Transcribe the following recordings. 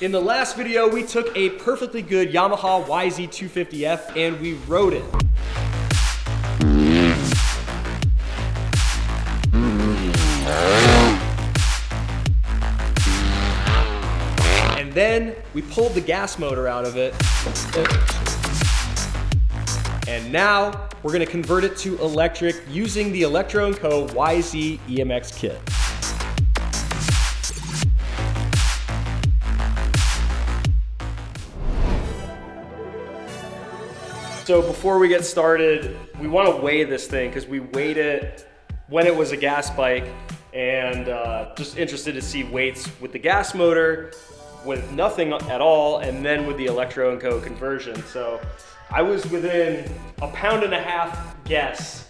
In the last video, we took a perfectly good Yamaha YZ250F and we rode it. And then we pulled the gas motor out of it. And now we're gonna convert it to electric using the Electro Co YZ-EMX Kit. So before we get started, we want to weigh this thing because we weighed it when it was a gas bike, and just interested to see weights with the gas motor, with nothing at all, and then with the Electro Co conversion. So I was within 1.5 pounds guess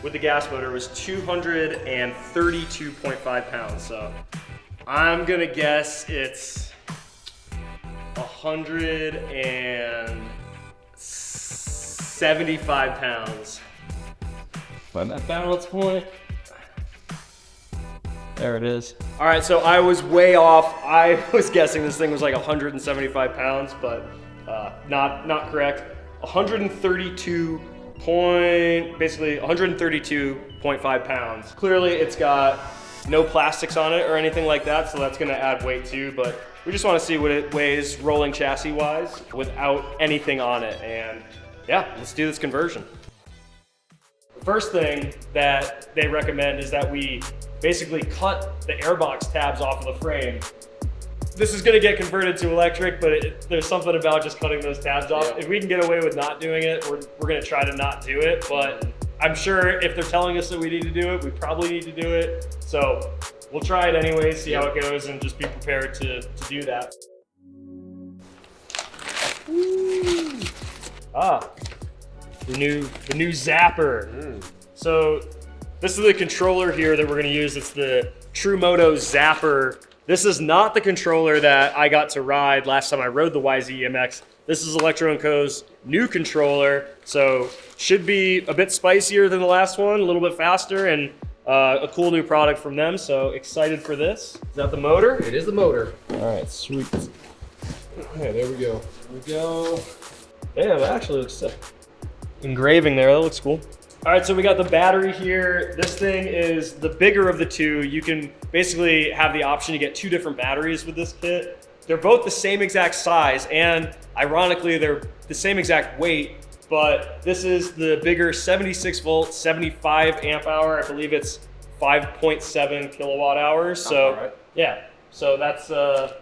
with the gas motor. It was 232.5 pounds. So I'm gonna guess it's 175 pounds. Find that balance point. There it is. All right, so I was way off. I was guessing this thing was like 175 pounds, but not correct. 132.5 pounds. Clearly it's got no plastics on it or anything like that, so that's gonna add weight too, but we just wanna see what it weighs rolling chassis wise without anything on it. And yeah, let's do this conversion. The first thing that they recommend is that we basically cut the airbox tabs off of the frame. This is gonna get converted to electric, but there's something about just cutting those tabs off. Yep. If we can get away with not doing it, we're gonna try to not do it, but I'm sure if they're telling us that we need to do it, we probably need to do it. So we'll try it anyway, see how it goes, and just be prepared to do that. Woo. Ah, the new zapper. So this is the controller here that we're gonna use. It's the TrueMoto Zapper. This is not the controller that I got to ride last time I rode the YZ-EMX. This is Electro Co's new controller, so should be a bit spicier than the last one, a little bit faster, and a cool new product from them, so excited for this. Is that the motor? It is the motor. All right, sweet. Okay, there we go. There we go. Yeah, that actually looks sick. Engraving there, that looks cool. All right, so we got the battery here. This thing is the bigger of the two. You can basically have the option to get 2 different batteries with this kit. They're both the same exact size, and ironically, they're the same exact weight, but this is the bigger 76 volt, 75 amp hour. I believe it's 5.7 kilowatt hours. So right. yeah, so that's the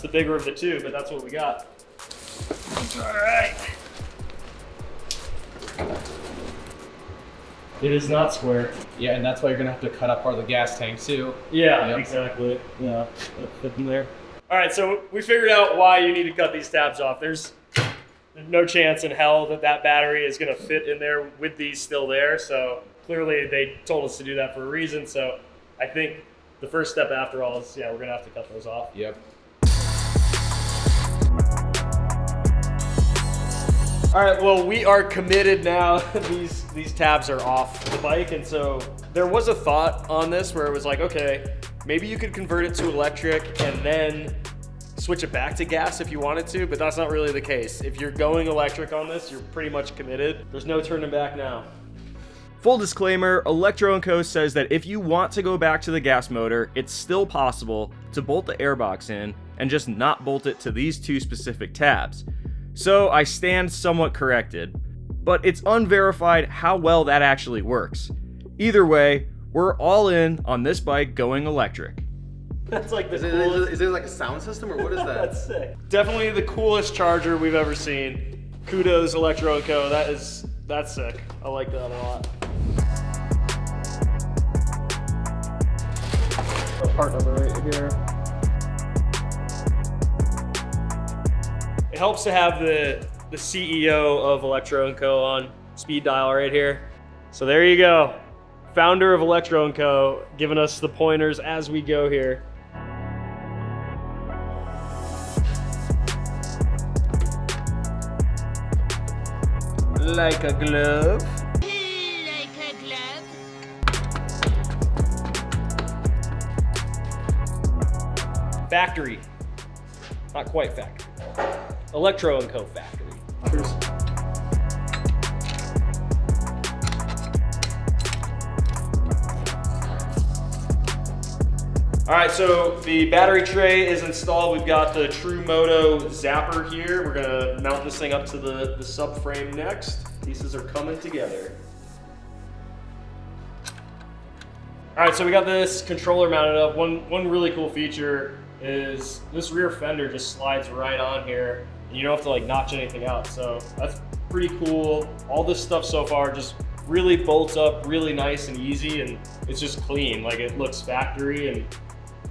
bigger of the two, but that's what we got. All right. It is not square. Yeah, and that's why you're gonna have to cut up part of the gas tank too. Yeah, Yep. exactly. Yeah, that fit in there. All right, so we figured out why you need to cut these tabs off. There's no chance in hell that that battery is gonna fit in there with these still there. So clearly they told us to do that for a reason. So I think the first step after all is, yeah, we're gonna have to cut those off. Yep. All right, well, we are committed now. These tabs are off the bike, and so there was a thought on this where it was like, okay, maybe you could convert it to electric and then switch it back to gas if you wanted to, but that's not really the case. If you're going electric on this, you're pretty much committed. There's no turning back now. Full disclaimer, Electro Co says that if you want to go back to the gas motor, it's still possible to bolt the airbox in and just not bolt it to these 2 specific tabs. So I stand somewhat corrected, but it's unverified how well that actually works. Either way, we're all in on this bike going electric. That's like the coolest. Is it like a sound system or what is that? That's sick. Definitely the coolest charger we've ever seen. Kudos Electro Co. That's sick. I like that a lot. Part number right here. It helps to have the CEO of Electro Co on speed dial right here. So there you go. Founder of Electro Co giving us the pointers as we go here. Like a glove. Like a glove. Factory. Not quite factory. Electro Co factory. Cheers. All right, so the battery tray is installed. We've got the True Moto zapper here. We're gonna mount this thing up to the subframe next. Pieces are coming together. All right, so we got this controller mounted up. One really cool feature is this rear fender just slides right on here, and you don't have to like notch anything out. So that's pretty cool. All this stuff so far just really bolts up really nice and easy, and it's just clean. Like it looks factory, and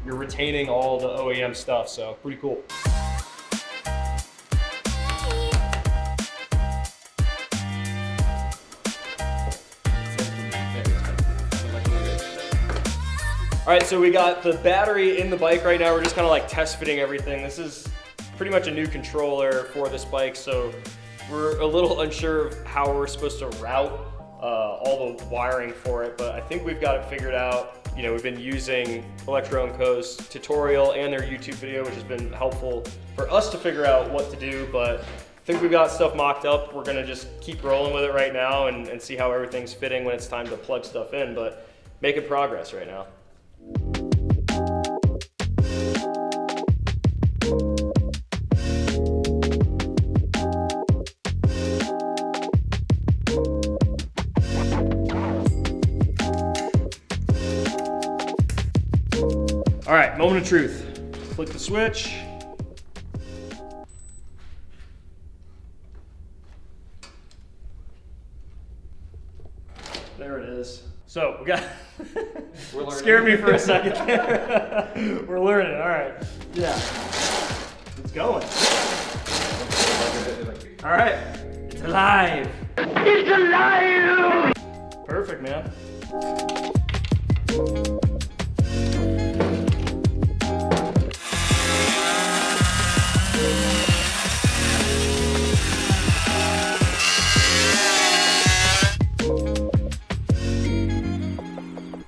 you're retaining all the OEM stuff, so pretty cool. All right, so we got the battery in the bike right now. We're just kind of like test fitting everything. This is pretty much a new controller for this bike, so we're a little unsure of how we're supposed to route all the wiring for it, but I think we've got it figured out. You know, we've been using Electro Co's tutorial and their YouTube video, which has been helpful for us to figure out what to do, but I think we've got stuff mocked up. We're gonna just keep rolling with it right now and see how everything's fitting when it's time to plug stuff in, but making progress right now. All right, moment of truth. Click the switch. There it is. So we got, scared me for a second there. We're learning, all right. Yeah, it's going. All right, it's alive. It's alive! Perfect, man.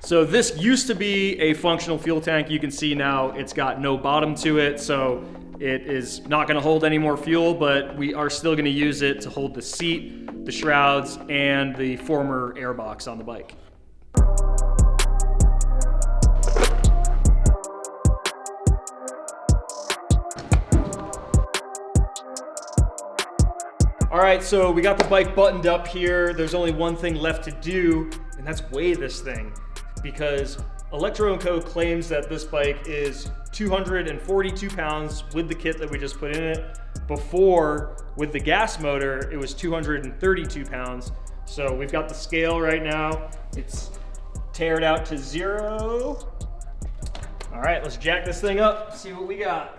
So this used to be a functional fuel tank. You can see now it's got no bottom to it, so it is not gonna hold any more fuel, but we are still gonna use it to hold the seat, the shrouds, and the former airbox on the bike. All right, so we got the bike buttoned up here. There's only one thing left to do, and that's weigh this thing. Because Electro Co claims that this bike is 242 pounds with the kit that we just put in it. Before, with the gas motor, it was 232 pounds. So we've got the scale right now. It's tared out to 0. All right, let's jack this thing up, see what we got.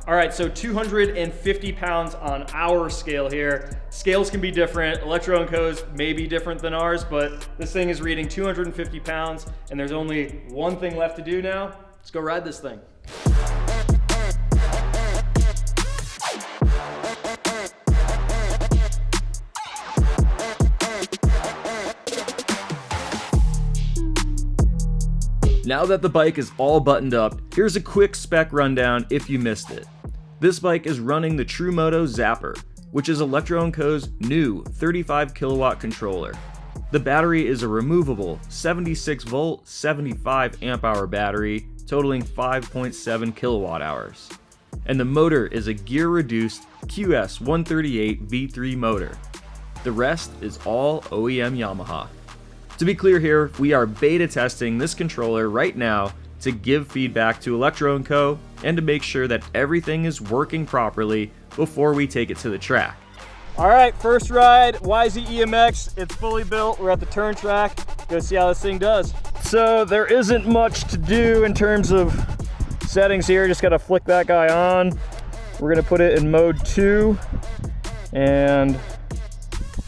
All right, so 250 pounds on our scale here. Scales can be different. Electro Co's may be different than ours, but this thing is reading 250 pounds, and there's only one thing left to do now. Let's go ride this thing. Now that the bike is all buttoned up, here's a quick spec rundown if you missed it. This bike is running the True Moto Zapper, which is Electro Co's new 35 kilowatt controller. The battery is a removable 76 volt, 75 amp hour battery, totaling 5.7 kilowatt hours. And the motor is a gear reduced QS138 V3 motor. The rest is all OEM Yamaha. To be clear here, we are beta testing this controller right now to give feedback to Electro Co and to make sure that everything is working properly before we take it to the track. All right, first ride, YZ-EMX. It's fully built. We're at the turn track. Go see how this thing does. So there isn't much to do in terms of settings here. Just gotta flick that guy on. We're gonna put it in mode 2 and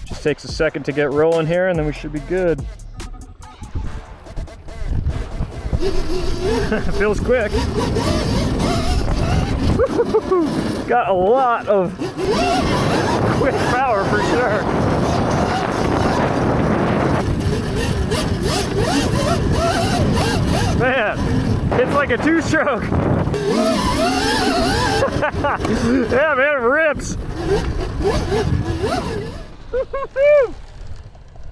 just takes a second to get rolling here and then we should be good. Feels quick. Got a lot of quick power for sure. Man, it's like a 2-stroke. Yeah, man, it rips.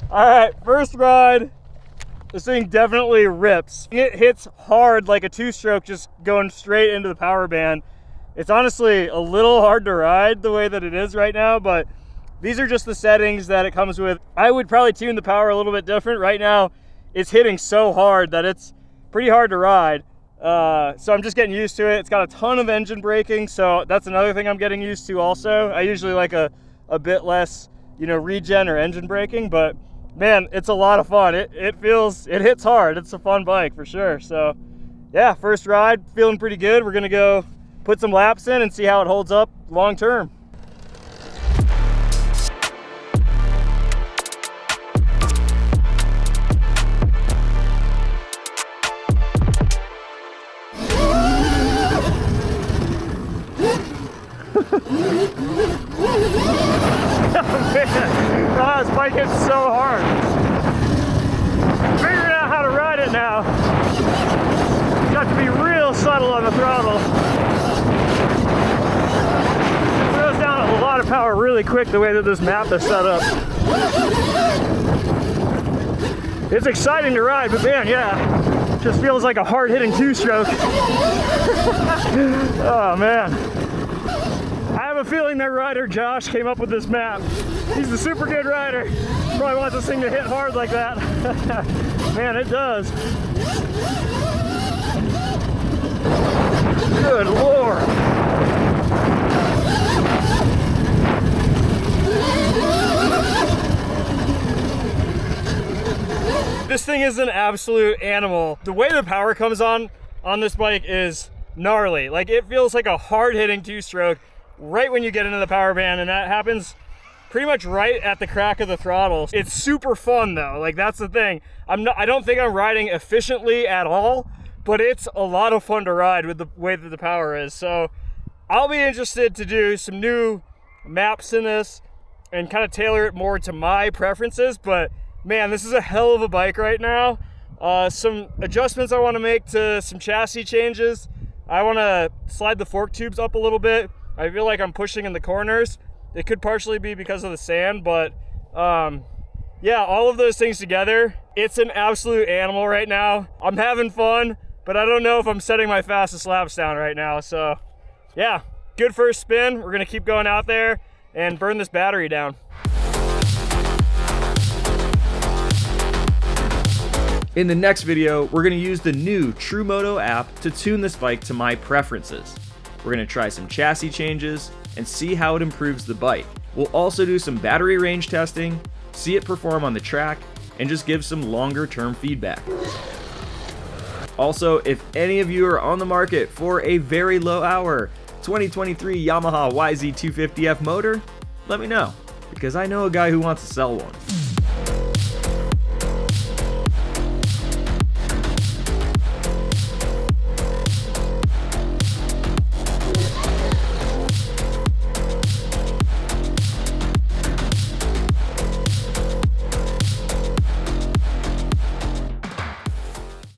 All right, first ride. This thing definitely rips. It hits hard like a two-stroke, just going straight into the power band. It's honestly a little hard to ride the way that it is right now, but these are just the settings that it comes with. I would probably tune the power a little bit different. Right now, it's hitting so hard that it's pretty hard to ride. So I'm just getting used to it. It's got a ton of engine braking, so that's another thing I'm getting used to also. I usually like a bit less, you know, regen or engine braking, but man, it's a lot of fun. It hits hard. It's a fun bike for sure. So yeah, first ride, feeling pretty good. We're gonna go put some laps in and see how it holds up long term. Oh, this bike hits so hard. Figuring out how to ride it now. Got to be real subtle on the throttle. It throws down a lot of power really quick the way that this map is set up. It's exciting to ride, but man, yeah, just feels like a hard-hitting two-stroke. Oh man. I have a feeling that rider Josh came up with this map. He's a super good rider. Probably wants this thing to hit hard like that. Man, it does. Good Lord. This thing is an absolute animal. The way the power comes on this bike is gnarly. Like, it feels like a hard-hitting two-stroke right when you get into the power band, and that happens pretty much right at the crack of the throttle. It's super fun though, like that's the thing. I don't think I'm riding efficiently at all, but it's a lot of fun to ride with the way that the power is. So I'll be interested to do some new maps in this and kind of tailor it more to my preferences, but man, this is a hell of a bike right now. Some adjustments I want to make to some chassis changes. I want to slide the fork tubes up a little bit. I feel like I'm pushing in the corners. It could partially be because of the sand, but yeah, all of those things together, it's an absolute animal right now. I'm having fun, but I don't know if I'm setting my fastest laps down right now. So yeah, good first spin. We're gonna keep going out there and burn this battery down. In the next video, we're going to use the new TrueMoto app to tune this bike to my preferences. We're going to try some chassis changes and see how it improves the bike. We'll also do some battery range testing, see it perform on the track, and just give some longer term feedback. Also, if any of you are on the market for a very low hour 2023 Yamaha YZ250F motor, let me know, because I know a guy who wants to sell one.